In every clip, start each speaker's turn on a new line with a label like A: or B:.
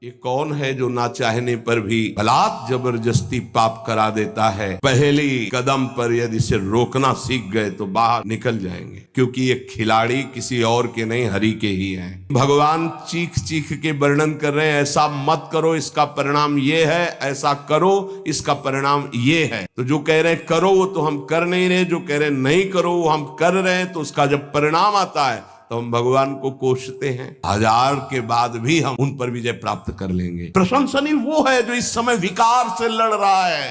A: ये कौन है जो ना चाहने पर भी बलात् जबरदस्ती पाप करा देता है? पहली कदम पर यदि इसे रोकना सीख गए तो बाहर निकल जाएंगे, क्योंकि ये खिलाड़ी किसी और के नहीं, हरि के ही हैं। भगवान चीख चीख के वर्णन कर रहे हैं, ऐसा मत करो इसका परिणाम ये है, ऐसा करो इसका परिणाम ये है। तो जो कह रहे हैं करो वो तो हम कर नहीं रहे, जो कह रहे हैं नहीं करो वो हम कर रहे हैं। तो उसका जब परिणाम आता है तो हम भगवान को कोसते हैं। 1000 के बाद भी हम उन पर विजय प्राप्त कर लेंगे। प्रशंसनीय वो है जो इस समय विकार से लड़ रहा है,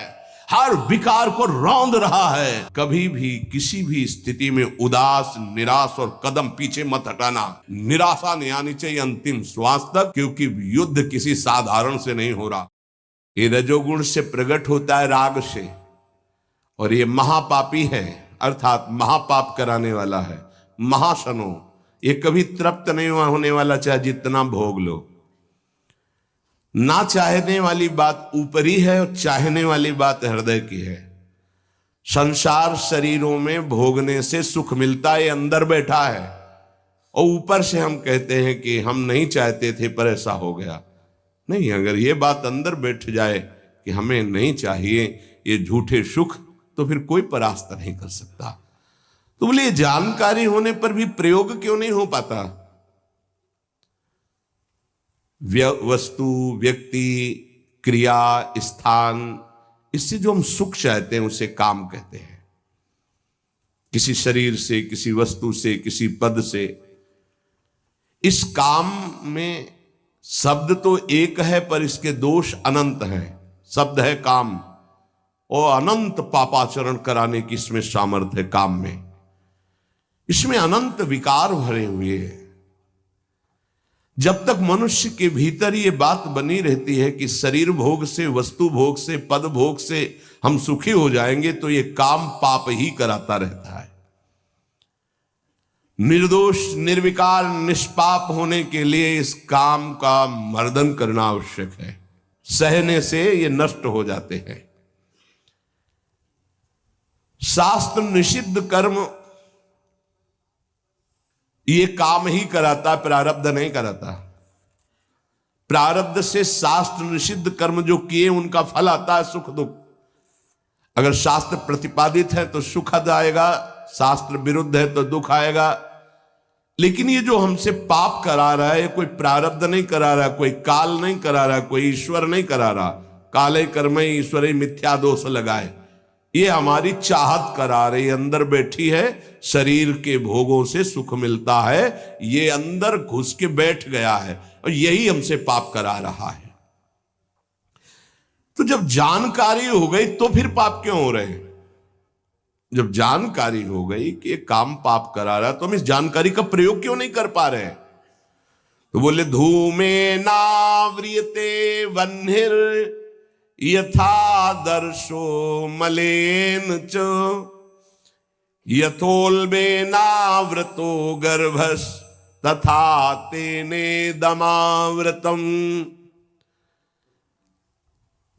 A: हर विकार को रौंद रहा है। कभी भी किसी भी स्थिति में उदास, निराश और कदम पीछे मत हटाना। निराशा नहीं आनी चाहिए अंतिम श्वास तक, क्योंकि युद्ध किसी साधारण से नहीं हो रहा। ये रजोगुण से प्रकट होता है, राग से, और ये महापापी है, अर्थात महापाप कराने वाला है। महाशनो, ये कभी तृप्त नहीं होने वाला, चाहे जितना भोग लो। ना चाहने वाली बात ऊपरी है और चाहने वाली बात हृदय की है। संसार शरीरों में भोगने से सुख मिलता है, अंदर बैठा है, और ऊपर से हम कहते हैं कि हम नहीं चाहते थे पर ऐसा हो गया। नहीं, अगर ये बात अंदर बैठ जाए कि हमें नहीं चाहिए ये झूठे सुख, तो फिर कोई परास्त नहीं कर सकता। तो बोले जानकारी होने पर भी प्रयोग क्यों नहीं हो पाता? वस्तु, व्यक्ति, क्रिया, स्थान, इससे जो हम सुख चाहते हैं उसे काम कहते हैं। किसी शरीर से, किसी वस्तु से, किसी पद से। इस काम में शब्द तो एक है पर इसके दोष अनंत हैं। शब्द है काम, और अनंत पापाचरण कराने की इसमें सामर्थ्य है। काम में इसमें अनंत विकार भरे हुए हैं। जब तक मनुष्य के भीतर ये बात बनी रहती है कि शरीर भोग से, वस्तु भोग से, पद भोग से हम सुखी हो जाएंगे, तो ये काम पाप ही कराता रहता है। निर्दोष, निर्विकार, निष्पाप होने के लिए इस काम का मर्दन करना आवश्यक है। सहने से ये नष्ट हो जाते हैं। शास्त्र निषिद्ध कर्म ये काम ही कराता, प्रारब्ध नहीं कराता। प्रारब्ध से शास्त्र निषिद्ध कर्म जो किए उनका फल आता है सुख दुख। अगर शास्त्र प्रतिपादित है तो सुख आएगा, शास्त्र विरुद्ध है तो दुख आएगा। लेकिन ये जो हमसे पाप करा रहा है, कोई प्रारब्ध नहीं करा रहा, कोई काल नहीं करा रहा, कोई ईश्वर नहीं करा रहा। काले कर्म ईश्वरे मिथ्या दोष लगाए, ये हमारी चाहत करा रही, अंदर बैठी है। शरीर के भोगों से सुख मिलता है, ये अंदर घुस के बैठ गया है, और यही हमसे पाप करा रहा है। तो जब जानकारी हो गई तो फिर पाप क्यों हो रहे हैं? जब जानकारी हो गई कि काम पाप करा रहा है, तो हम इस जानकारी का प्रयोग क्यों नहीं कर पा रहे हैं? तो बोले धूमे नाव्रियते वह्निर यथा दर्शो मलेन च यथोल्बेनावृतो गर्भस् तथा तेने दमावृतम।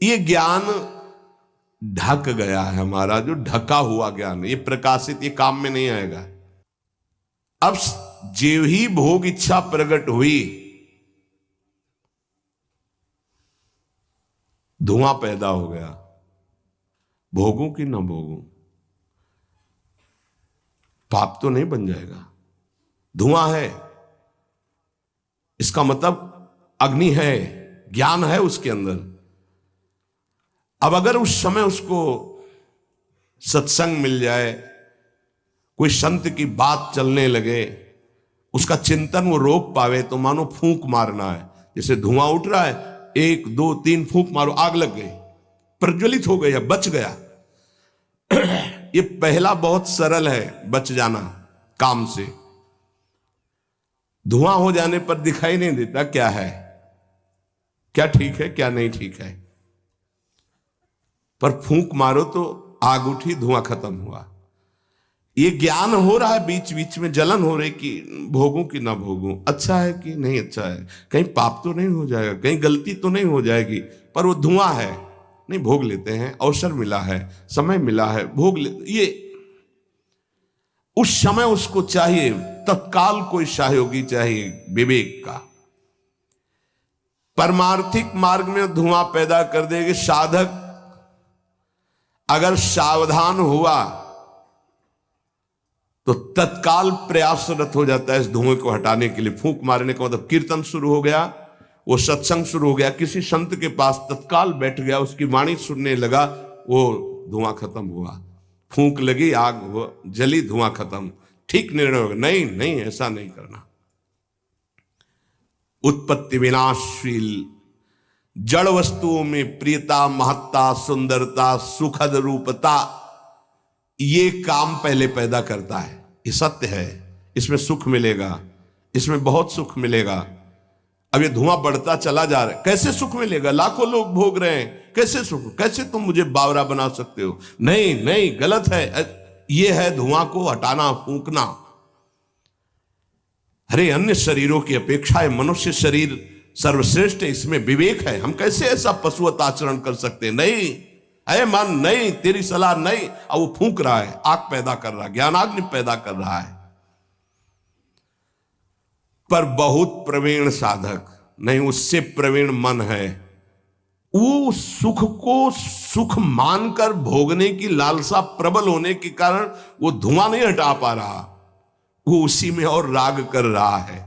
A: ये ज्ञान ढक गया है हमारा, जो ढका हुआ ज्ञान, ये प्रकाशित, ये काम में नहीं आएगा। अब जो ही भोग इच्छा प्रकट हुई, धुआं पैदा हो गया। भोगों की ना भोगों, पाप तो नहीं बन जाएगा। धुआं है, इसका मतलब अग्नि है, ज्ञान है उसके अंदर। अब अगर उस समय उसको सत्संग मिल जाए, कोई संत की बात चलने लगे, उसका चिंतन वो रोक पावे, तो मानो फूंक मारना है। जैसे धुआं उठ रहा है, 1 2 3 फूंक मारो, आग लग गई, प्रज्वलित हो गया, बच गया। ये पहला बहुत सरल है, बच जाना काम से। धुआं हो जाने पर दिखाई नहीं देता क्या है, क्या ठीक है, क्या नहीं ठीक है। पर फूंक मारो तो आग उठी, धुआं खत्म हुआ। ये ज्ञान हो रहा है, बीच बीच में जलन हो रही कि भोगूं कि ना भोगूं, अच्छा है कि नहीं अच्छा है, कहीं पाप तो नहीं हो जाएगा, कहीं गलती तो नहीं हो जाएगी। पर वो धुआं है, नहीं भोग लेते हैं, अवसर मिला है, समय मिला है, भोग ले। ये उस समय उसको चाहिए, तत्काल कोई सहयोगी चाहिए विवेक का। परमार्थिक मार्ग में धुआं पैदा कर देगी। साधक अगर सावधान हुआ तो तत्काल प्रयासरत हो जाता है इस धुएं को हटाने के लिए। फूंक मारने का मतलब कीर्तन शुरू हो गया, वो सत्संग शुरू हो गया, किसी संत के पास तत्काल बैठ गया, उसकी वाणी सुनने लगा, वो धुआं खत्म हुआ। फूंक लगी, आग जली, धुआं खत्म, ठीक निर्णय होगा। नहीं नहीं, ऐसा नहीं करना। उत्पत्ति विनाशशील जड़ वस्तुओं में प्रियता, महत्ता, सुंदरता, सुखद रूपता, ये काम पहले पैदा करता है। ये सत्य है, इसमें सुख मिलेगा, इसमें बहुत सुख मिलेगा। अब ये धुआं बढ़ता चला जा रहा है, कैसे सुख मिलेगा? लाखों लोग भोग रहे हैं, कैसे सुख? कैसे तुम मुझे बावरा बना सकते हो? नहीं नहीं, गलत है। ये है धुआं को हटाना, फूंकना। अरे अन्य शरीरों की अपेक्षा मनुष्य शरीर सर्वश्रेष्ठ है, इसमें विवेक है। हम कैसे ऐसा पशुवत आचरण कर सकते हैं? नहीं, अरे मन नहीं, तेरी सलाह नहीं। अब वो फूंक रहा है, आग पैदा कर रहा है, ज्ञानाग्नि पैदा कर रहा है। पर बहुत प्रवीण साधक नहीं, उससे प्रवीण मन है, वो सुख को सुख मानकर भोगने की लालसा प्रबल होने के कारण वो धुआं नहीं हटा पा रहा, वो उसी में और राग कर रहा है।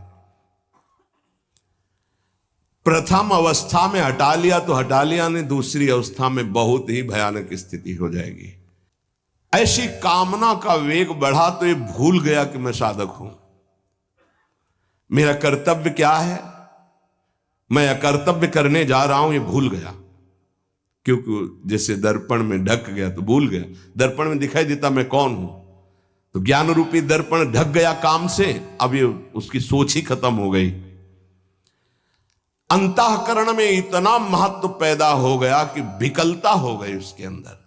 A: प्रथम अवस्था में हटा लिया तो हटा लिया, नहीं दूसरी अवस्था में बहुत ही भयानक स्थिति हो जाएगी। ऐसी कामना का वेग बढ़ा तो ये भूल गया कि मैं साधक हूं, मेरा कर्तव्य क्या है, मैं अकर्तव्य करने जा रहा हूं, ये भूल गया। क्योंकि जैसे दर्पण में ढक गया तो भूल गया, दर्पण में दिखाई देता मैं कौन हूं, तो ज्ञान रूपी दर्पण ढक गया काम से, अब ये उसकी सोच ही खत्म हो गई। अंतःकरण में इतना महत्व पैदा हो गया कि विकलता हो गई उसके अंदर।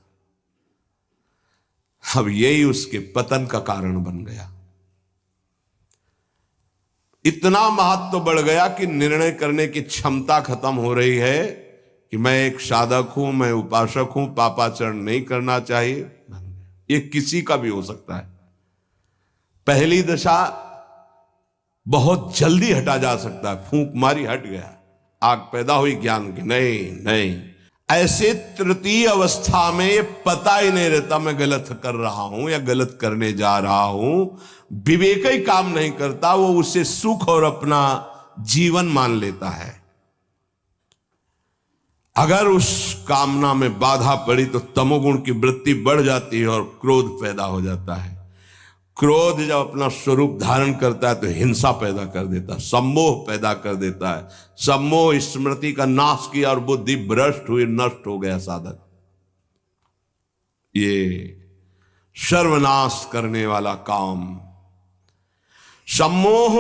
A: अब यही उसके पतन का कारण बन गया। इतना महत्व बढ़ गया कि निर्णय करने की क्षमता खत्म हो रही है कि मैं एक साधक हूं, मैं उपासक हूं, पापाचरण नहीं करना चाहिए। ये किसी का भी हो सकता है। पहली दशा बहुत जल्दी हटा जा सकता है, फूंक मारी हट गया, आग पैदा हुई ज्ञान की। नहीं नहीं, ऐसे तृतीय अवस्था में ये पता ही नहीं रहता मैं गलत कर रहा हूं या गलत करने जा रहा हूं, विवेक ही काम नहीं करता, वो उसे सुख और अपना जीवन मान लेता है। अगर उस कामना में बाधा पड़ी तो तमोगुण की वृत्ति बढ़ जाती है और क्रोध पैदा हो जाता है। क्रोध जब अपना स्वरूप धारण करता है तो हिंसा पैदा कर देता है, सम्मोह पैदा कर देता है। सम्मोह स्मृति का नाश किया और बुद्धि भ्रष्ट हुई, नष्ट हो गया साधक। ये सर्वनाश करने वाला काम। सम्मोह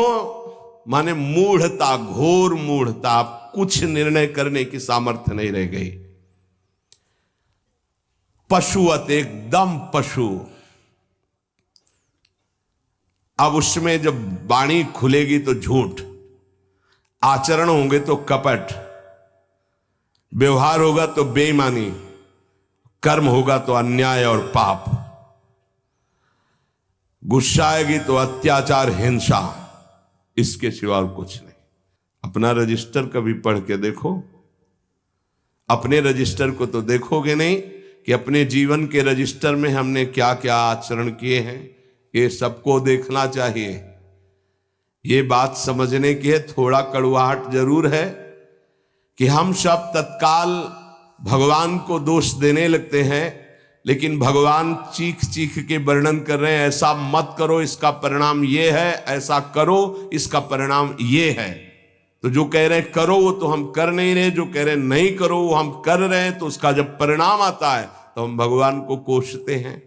A: माने मूढ़ता, घोर मूढ़ता, कुछ निर्णय करने की सामर्थ्य नहीं रह गई। पशुवत, एकदम पशु। अब उसमें जब वाणी खुलेगी तो झूठ, आचरण होंगे तो कपट, व्यवहार होगा तो बेईमानी, कर्म होगा तो अन्याय और पाप, गुस्सा आएगी तो अत्याचार, हिंसा, इसके सिवा और कुछ नहीं। अपना रजिस्टर कभी पढ़ के देखो, अपने रजिस्टर को तो देखोगे नहीं कि अपने जीवन के रजिस्टर में हमने क्या क्या आचरण किए हैं। ये सबको देखना चाहिए। ये बात समझने की है, थोड़ा कड़वाहट जरूर है कि हम सब तत्काल भगवान को दोष देने लगते हैं, लेकिन भगवान चीख चीख के वर्णन कर रहे हैं, ऐसा मत करो इसका परिणाम ये है, ऐसा करो इसका परिणाम ये है। तो जो कह रहे हैं करो वो तो हम कर नहीं रहे, जो कह रहे हैं नहीं करो वो हम कर रहे हैं। तो उसका जब परिणाम आता है तो हम भगवान को कोसते हैं।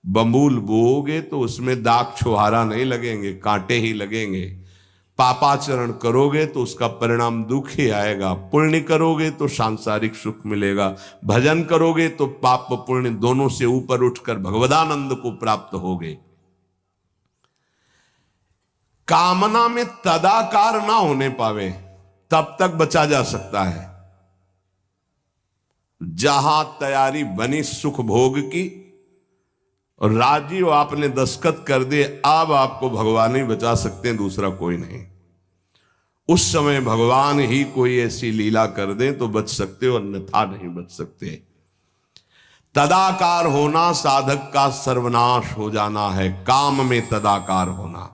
A: बंबूल बोओगे तो उसमें दाग छुहारा नहीं लगेंगे, कांटे ही लगेंगे। पापाचरण करोगे तो उसका परिणाम दुख ही आएगा। पुण्य करोगे तो सांसारिक सुख मिलेगा। भजन करोगे तो पाप पुण्य दोनों से ऊपर उठकर भगवदानंद को प्राप्त होगे। कामना में तदाकार ना होने पावे तब तक बचा जा सकता है। जहां तैयारी बनी सुख भोग की और राजीव आपने दस्तखत कर दिए, अब आपको भगवान ही बचा सकते हैं, दूसरा कोई नहीं। उस समय भगवान ही कोई ऐसी लीला कर दें तो बच सकते हो, अन्यथा नहीं बच सकते। तदाकार होना साधक का सर्वनाश हो जाना है, काम में तदाकार होना।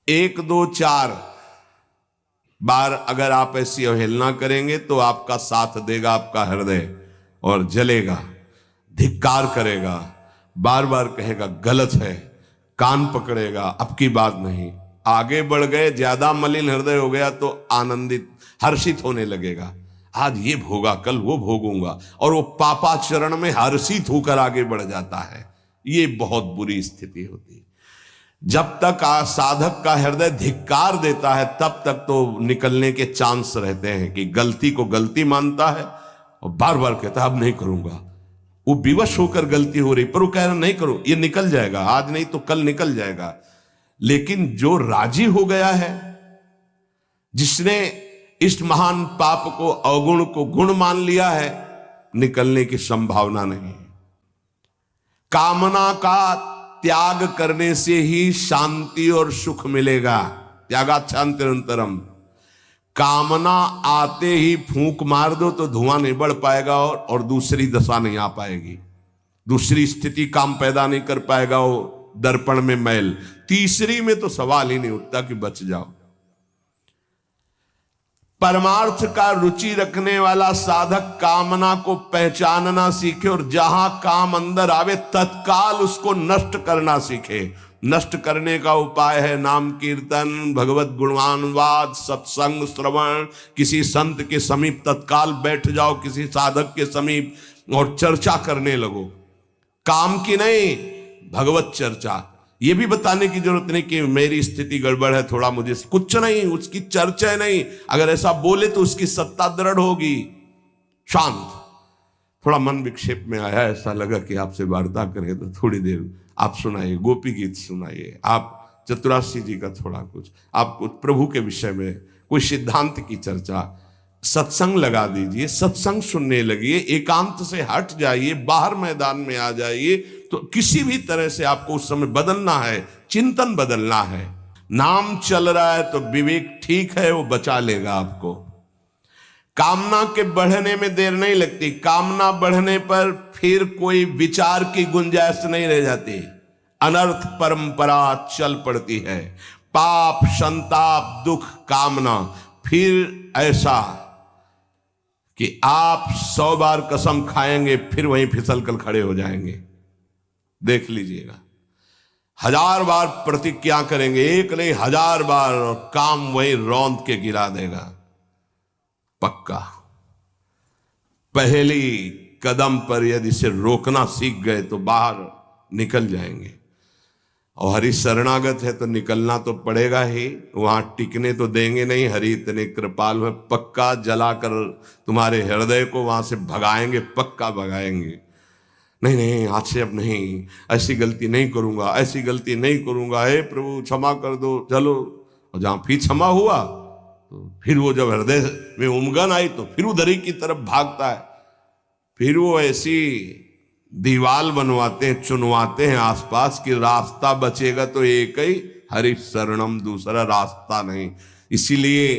A: 1 2 4 बार अगर आप ऐसी अवहेलना करेंगे तो आपका साथ देगा आपका हृदय और जलेगा, धिक्कार करेगा, बार बार कहेगा गलत है, कान पकड़ेगा, अब की बात नहीं। आगे बढ़ गए, ज्यादा मलिन हृदय हो गया तो आनंदित हर्षित होने लगेगा, आज ये भोगा कल वो भोगूंगा, और वो पापाचरण में हर्षित होकर आगे बढ़ जाता है। ये बहुत बुरी स्थिति होती है। जब तक साधक का हृदय धिक्कार देता है तब तक तो निकलने के चांस रहते हैं कि गलती को गलती मानता है और बार बार कहता है अब नहीं करूंगा। वो विवश होकर गलती हो रही पर वो कह रहा नहीं करो, ये निकल जाएगा, आज नहीं तो कल निकल जाएगा। लेकिन जो राजी हो गया है, जिसने इस महान पाप को अवगुण को गुण मान लिया है, निकलने की संभावना नहीं। कामना का त्याग करने से ही शांति और सुख मिलेगा। त्यागात् शांतिरंतरम। कामना आते ही फूंक मार दो तो धुआं नहीं बढ़ पाएगा और दूसरी दशा नहीं आ पाएगी, दूसरी स्थिति काम पैदा नहीं कर पाएगा। वो दर्पण में मैल, तीसरी में तो सवाल ही नहीं उठता कि बच जाओ। परमार्थ का रुचि रखने वाला साधक कामना को पहचानना सीखे और जहां काम अंदर आवे तत्काल उसको नष्ट करना सीखे। नष्ट करने का उपाय है नाम कीर्तन, भगवत गुणगानवाद, सत्संग, श्रवण। किसी संत के समीप तत्काल बैठ जाओ, किसी साधक के समीप, और चर्चा करने लगो। काम की नहीं, भगवत चर्चा। ये भी बताने की जरूरत नहीं कि मेरी स्थिति गड़बड़ है, थोड़ा मुझे, कुछ नहीं, उसकी चर्चा नहीं। अगर ऐसा बोले तो उसकी सत्ता दृढ़ होगी। शांत, थोड़ा मन विक्षेप में आया, ऐसा लगा कि आपसे वार्ता करें तो थोड़ी देर आप सुनाइए, गोपी गीत सुनाइए, आप चतुराशी जी का थोड़ा कुछ, आप कुछ प्रभु के विषय में कोई सिद्धांत की चर्चा, सत्संग लगा दीजिए, सत्संग सुनने लगिए, एकांत से हट जाइए, बाहर मैदान में आ जाइए। तो किसी भी तरह से आपको उस समय बदलना है, चिंतन बदलना है। नाम चल रहा है तो विवेक ठीक है, वो बचा लेगा आपको। कामना के बढ़ने में देर नहीं लगती। कामना बढ़ने पर फिर कोई विचार की गुंजाइश नहीं रह जाती, अनर्थ परंपरा चल पड़ती है। पाप, संताप, दुख, कामना, फिर ऐसा कि आप 100 बार कसम खाएंगे फिर वहीं फिसल कर खड़े हो जाएंगे। देख लीजिएगा, 1000 बार प्रतिज्ञा करेंगे, एक नहीं 1000 बार, और काम वहीं रौंद के गिरा देगा पक्का। पहली कदम पर यदि इसे रोकना सीख गए तो बाहर निकल जाएंगे। और हरि शरणागत है तो निकलना तो पड़ेगा ही, वहां टिकने तो देंगे नहीं। हरि इतने कृपाल है, पक्का जलाकर तुम्हारे हृदय को वहां से भगाएंगे, पक्का भगाएंगे। नहीं नहीं, आज से अब नहीं, ऐसी गलती नहीं करूंगा, ऐसी गलती नहीं करूंगा, हे प्रभु क्षमा कर दो, चलो। और जहां फिर क्षमा हुआ तो फिर वो जब हृदय में उमगन आई तो फिर उधर ही की तरफ भागता है। फिर वो ऐसी दीवाल बनवाते हैं, चुनवाते हैं आसपास कि रास्ता बचेगा तो एक ही, हरि शरणम, दूसरा रास्ता नहीं। इसीलिए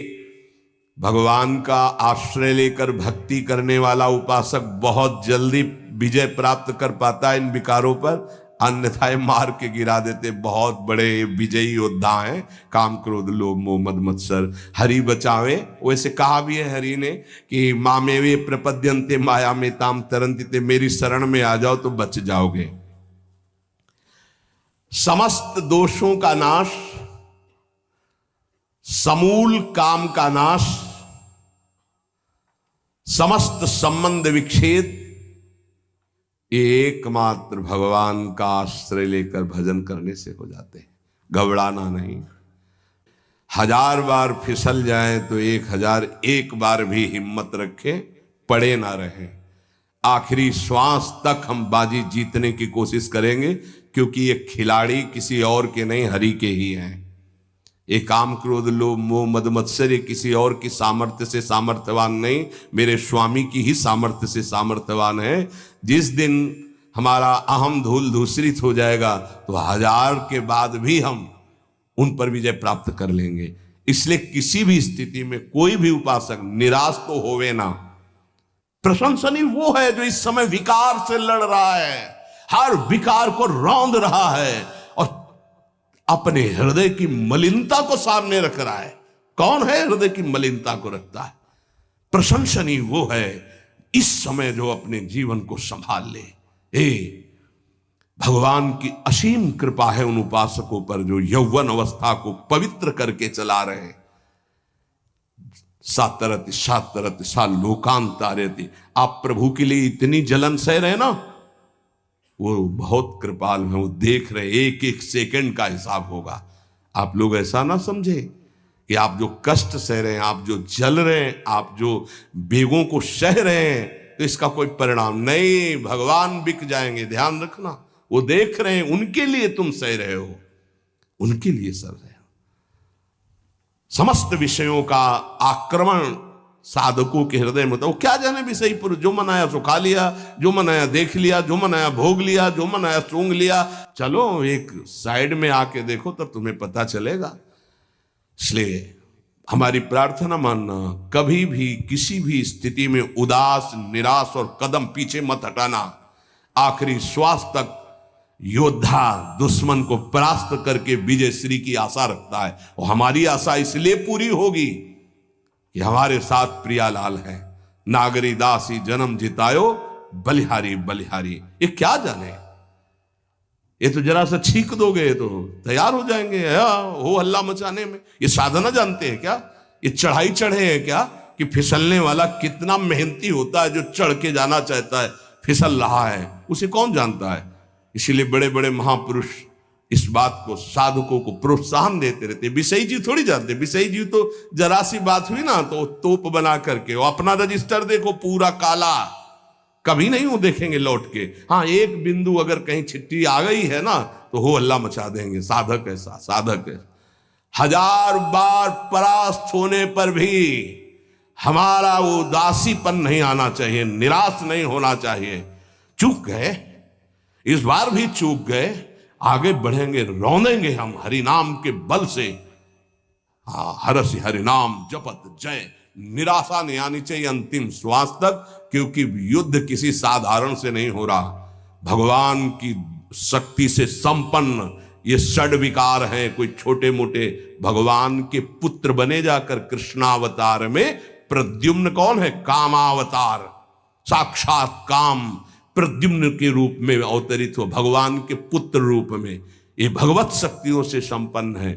A: भगवान का आश्रय लेकर भक्ति करने वाला उपासक बहुत जल्दी विजय प्राप्त कर पाता है इन विकारों पर, अन्यथा मार के गिरा देते। बहुत बड़े विजयी योद्धा हैं, काम, क्रोध, लोभ, मोह, मद, मत्सर। हरि बचावे। वैसे कहा भी है हरि ने कि मामेवे प्रपद्यन्ते माया में ताम तरन्ति, मेरी शरण में आ जाओ तो बच जाओगे। समस्त दोषों का नाश, समूल काम का नाश, समस्त संबंध विच्छेद, एकमात्र भगवान का आश्रय लेकर भजन करने से हो जाते हैं। घबराना नहीं। 1000 बार फिसल जाए तो 1001 बार भी हिम्मत रखें, पड़े ना रहें। आखिरी श्वास तक हम बाजी जीतने की कोशिश करेंगे, क्योंकि ये खिलाड़ी किसी और के नहीं, हरि के ही हैं। ये काम, क्रोध, लोभ, मोह, मद, मत्सर ये किसी और की सामर्थ्य से सामर्थ्यवान नहीं, मेरे स्वामी की ही सामर्थ्य से सामर्थ्यवान है। जिस दिन हमारा अहम धूल धूसरित हो जाएगा तो 1000 के बाद भी हम उन पर विजय प्राप्त कर लेंगे। इसलिए किसी भी स्थिति में कोई भी उपासक निराश तो होवे ना। प्रशंसनीय वो है जो इस समय विकार से लड़ रहा है, हर विकार को रौंद रहा है और अपने हृदय की मलिनता को सामने रख रहा है। कौन है हृदय की मलिनता को रखता है? प्रशंसनीय वो है इस समय जो अपने जीवन को संभाल ले। भगवान की असीम कृपा है उन उपासकों पर जो यौवन अवस्था को पवित्र करके चला रहे हैं। सातरति सातरति सा लोकांतारति। आप प्रभु के लिए इतनी जलन सह रहे हैं ना, वो बहुत कृपाल है, वो देख रहे, एक एक सेकंड का हिसाब होगा। आप लोग ऐसा ना समझे कि आप जो कष्ट सह रहे हैं, आप जो जल रहे हैं, आप जो बेगों को सह रहे हैं, तो इसका कोई परिणाम नहीं। भगवान बिक जाएंगे, ध्यान रखना। वो देख रहे हैं, उनके लिए तुम सह रहे हो, उनके लिए सह रहे हो। समस्त विषयों का आक्रमण साधकों के हृदय में, तो वो क्या जाने विषय पुरुष, जो मनाया सो खा लिया, जो मनाया देख लिया, जो मनाया भोग लिया, जो मनाया सूंघ लिया। चलो एक साइड में आके देखो तब तुम्हें पता चलेगा। इसलिए हमारी प्रार्थना मानना, कभी भी किसी भी स्थिति में उदास, निराश और कदम पीछे मत हटाना। आखिरी श्वास तक योद्धा दुश्मन को परास्त करके विजय श्री की आशा रखता है, और हमारी आशा इसलिए पूरी होगी कि हमारे साथ प्रियालाल है। नागरी दासी जन्म जितायो, बलिहारी बलिहारी। ये क्या जाने, ये तो जरा सा छींक दोगे तो तैयार हो जाएंगे हो हल्ला मचाने में। ये साधना जानते हैं क्या? ये चढ़ाई चढ़े हैं क्या कि फिसलने वाला कितना मेहनती होता है, जो चढ़ के जाना चाहता है फिसल रहा है, उसे कौन जानता है। इसीलिए बड़े बड़े महापुरुष इस बात को, साधकों को प्रोत्साहन देते रहते। विषयी जी थोड़ी जानते, विषयी जी तो जरा सी बात हुई ना तो तोप बना करके, वो अपना रजिस्टर देखो पूरा काला, कभी नहीं वो देखेंगे लौट के। हाँ, एक बिंदु अगर कहीं छिट्टी आ गई है ना तो हो हल्ला मचा देंगे। साधक ऐसा, साधक है। 1000 बार परास्त होने पर भी हमारा वो उदासीपन नहीं आना चाहिए, निराश नहीं होना चाहिए। चूक गए, इस बार भी चूक गए, आगे बढ़ेंगे, रौंदेंगे हम हरिनाम के बल से। हरसि हरिनाम जपत जय। निराशा नहीं आनी चाहिए अंतिम श्वास तक, क्योंकि युद्ध किसी साधारण से नहीं हो रहा। भगवान की शक्ति से संपन्न ये षड विकार हैं, कोई छोटे मोटे। भगवान के पुत्र बने जाकर कृष्णावतार में प्रद्युम्न कौन है? कामावतार, साक्षात काम प्रद्युम्न के रूप में अवतरित हो, भगवान के पुत्र रूप में। ये भगवत शक्तियों से संपन्न है,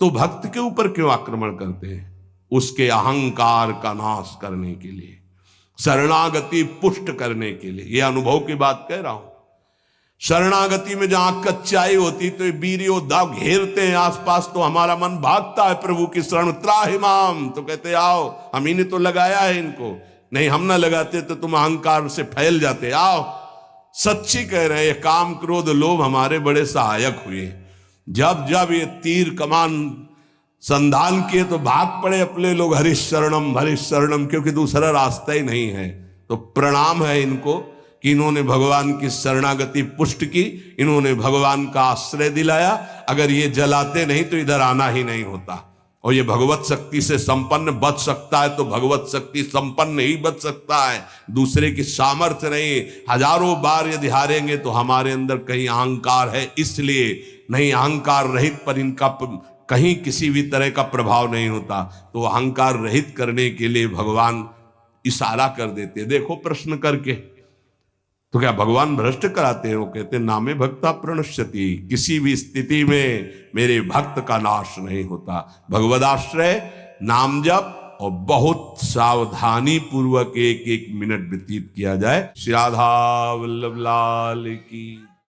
A: तो भक्त के ऊपर क्यों आक्रमण करते हैं? उसके अहंकार का नाश करने के लिए, शरणागति पुष्ट करने के लिए। ये अनुभव की बात कह रहा हूं। शरणागति में जहां कच्चाई होती तो वीर योद्धा घेरते हैं आसपास, तो हमारा मन भागता है प्रभु की शरण। त्राहिमाम, तो कहते आओ, हम ही ने तो लगाया है इनको, नहीं हम ना लगाते तो तुम अहंकार से फैल जाते। आओ, सच्ची कह रहे हैं, काम क्रोध लोभ हमारे बड़े सहायक हुए। जब जब ये तीर कमान संधान किए तो भाग पड़े अपने लोग, हरिश शरणम, क्योंकि दूसरा रास्ता ही नहीं है। तो प्रणाम है इनको कि इन्होंने भगवान की शरणागति पुष्ट की, इन्होंने भगवान का आश्रय दिलाया। अगर ये जलाते नहीं तो इधर आना ही नहीं होता। और ये भगवत शक्ति से संपन्न बच सकता है तो भगवत शक्ति संपन्न ही बच सकता है, दूसरे की सामर्थ्य नहीं। हजारों बार यदि हारेंगे तो हमारे अंदर कहीं अहंकार है, इसलिए नहीं। अहंकार रहित पर इनका कहीं किसी भी तरह का प्रभाव नहीं होता। तो अहंकार रहित करने के लिए भगवान इशारा कर देते। देखो प्रश्न करके, तो क्या भगवान भ्रष्ट कराते हैं? वो कहते नामे भक्ता प्रणश्यति, किसी भी स्थिति में मेरे भक्त का नाश नहीं होता। भगवदाश्रय, नाम जप और बहुत सावधानी पूर्वक एक एक मिनट व्यतीत किया जाए। श्री राधा वल्लभ लाल की।